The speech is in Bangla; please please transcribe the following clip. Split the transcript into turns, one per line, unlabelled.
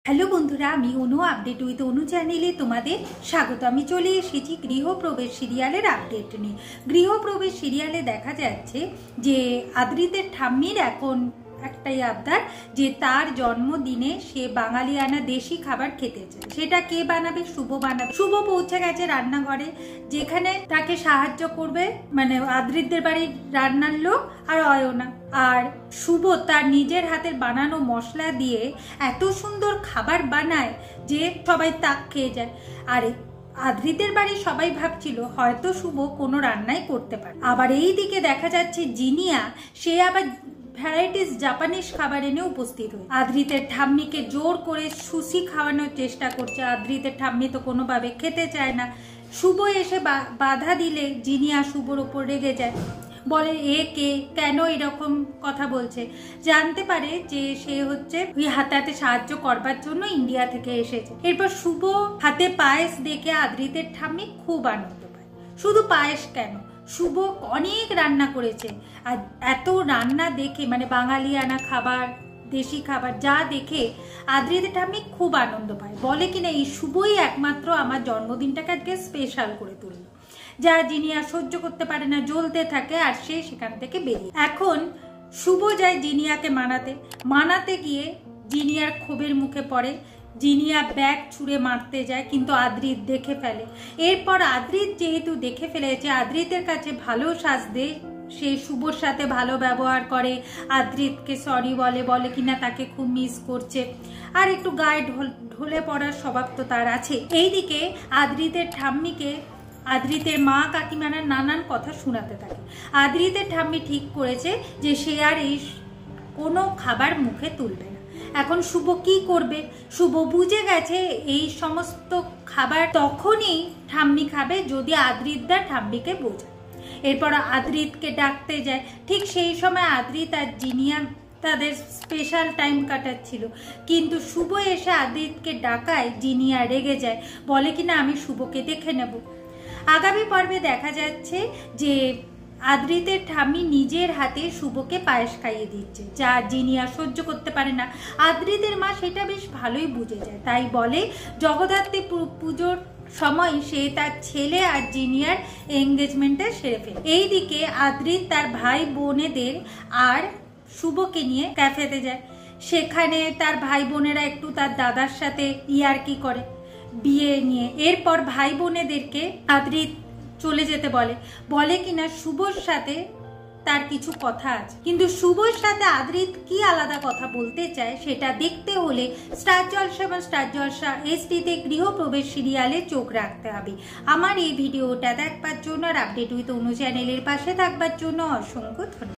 হ্যালো বন্ধুরা, আমি অনু আপডেট উইথ অনু চ্যানেলে তোমাদের স্বাগত। আমি চলে এসেছি গৃহপ্রবেশ সিরিয়ালের আপডেট নিয়ে। গৃহপ্রবেশ সিরিয়ালে দেখা যাচ্ছে যে আদ্রিতের ঠাম্মির এখন একটাই আবদার যে তার জন্মদিনে সে বাঙালিয়ানা দেশি খাবার খেতে চায়। সেটা কে বানাবে? শুভ বানাবে। শুভ পৌঁছে গেছে রান্নাঘরে, যেখানে তাকে সাহায্য করবে মানে আদ্রিতদের বাড়ির রান্নার লোক আর অয়না। আর শুভ তার নিজের হাতের বানানো মশলা দিয়ে এত সুন্দর খাবার বানায় যে সবাই তাক খেয়ে যায়। আর আদ্রিতের বাড়ি সবাই ভাবছিল হয়তো শুভ কোনো রান্নাই করতে পারে। আবার এই দিকে দেখা যাচ্ছে জিনিয়া, সে আবার ভ্যারাইটিস জাপানিজ খাবার এনে উপস্থিত হয়ে আদ্রিতের ঠাম্মিকে জোর করে সুশি খাওয়ানোর চেষ্টা করছে। আদ্রিতের ঠাম্মি তো কোনোভাবে খেতে চায় না। শুভ এসে বাধা দিলে জিনিয়া শুভর ওপর রেগে যায়, বলে এ কে, কেন এরকম কথা বলছে। জানতে পারে যে সে হচ্ছে ওই হাতে হাতে সাহায্য করবার জন্য ইন্ডিয়া থেকে এসেছে। এরপর শুভ হাতে পায়েস দেখে আদ্রিতের ঠাম্মি খুব আনন্দ পায়। শুধু পায়েস কেন, শুভ অনেক রান্না করেছে। আর এত রান্না দেখে মানে বাঙালিয়ানা খাবার, দেশি খাবার যা দেখে আদ্রিতের ঠাম্মি খুব আনন্দ পায়। বলে কিনা এই শুভই একমাত্র আমার জন্মদিনটাকে আজকে স্পেশাল করে তুলল। যা জিনিয়া সহ্য করতে পারে না, জ্বলতে থাকে আর সে সেখান থেকে বেরিয়ে। এখন শুভ যায় জিনিয়াকে মানাতে গিয়ে জিনিয়ার ক্ষোভের মুখে পড়ে। জিনিয়া ব্যাগ ছুঁড়ে মারতে যায়, কিন্তু আদ্রিত দেখে ফেলে। এরপর আদ্রিত যেহেতু দেখে ফেলেছে, আদ্রিতের কাছে ভালো সাজ দেয়। সে শুভর সাথে ভালো ব্যবহার করে, আদ্রিতকে সরি বলে কিনা তাকে খুব মিস করছে। আর একটু গায়ে ঢলে পড়ার স্বভাব তো তার আছে। এইদিকে আদ্রিতের ঠাম্মিকে আদ্রিতের মা কাকিমারা নানান কথা শোনাতে থাকে। আদ্রিতের ঠাম্মি ঠিক করেছে যে সে আর এই কোনো খাবার মুখে তুলবে না। এখন শুভ কি করবে? শুভ বুঝে গেছে এই সমস্ত খাবার তখনই ঠাম্মি খাবে যদি আদ্রিতদা ঠাম্মিকে বোঝায়। এরপর আদ্রিতকে ডাকতে যায়। ঠিক সেই সময় আদ্রিত আর জিনিয়া তাদের স্পেশাল টাইম কাটাচ্ছিল, কিন্তু শুভ এসে আদ্রিতকে ডাকায় জিনিয়া রেগে যায়, বলে কিনা আমি শুভকে দেখে নেব। আগামী পর্বে দেখা যাচ্ছে যে আদ্রিতের ঠাম্মি নিজের হাতে শুভকে পায়েস খাইয়ে দিচ্ছে, যা জিনিয়া সহ্য করতে পারে না। আদ্রিতের মা সেটা বেশ ভালোই বুঝে যায়, তাই বলে জগদ্ধাত্রী পুজোর সময় সে তার ছেলে আর জিনিয়ার এঙ্গেজমেন্টটা সেরে ফেলে। এইদিকে আদ্রিত তার ভাই বোনেদের আর শুভকে নিয়ে ক্যাফেতে যায়। সেখানে তার ভাই বোনেরা একটু তার দাদার সাথে ইয়ার্কি করে বিয়ে নিয়ে। এরপর ভাই বোনেদেরকে আদ্রিত চলে যেতে বলে কিনা শুভর সাথে তার কিছু কথা আছে, কিন্তু শুভর সাথে আদ্রিত কি আলাদা কথা বলতে চায় সেটা দেখতে হলে স্টার জলসা এবং স্টার জলসা HD-তে গৃহপ্রবেশ সিরিয়ালে চোখ রাখতে হবে। আমার এই ভিডিওটা দেখবার জন্য আর আপডেট উইথ অনু চ্যানেলের পাশে থাকবার জন্য অসংখ্য ধন্যবাদ।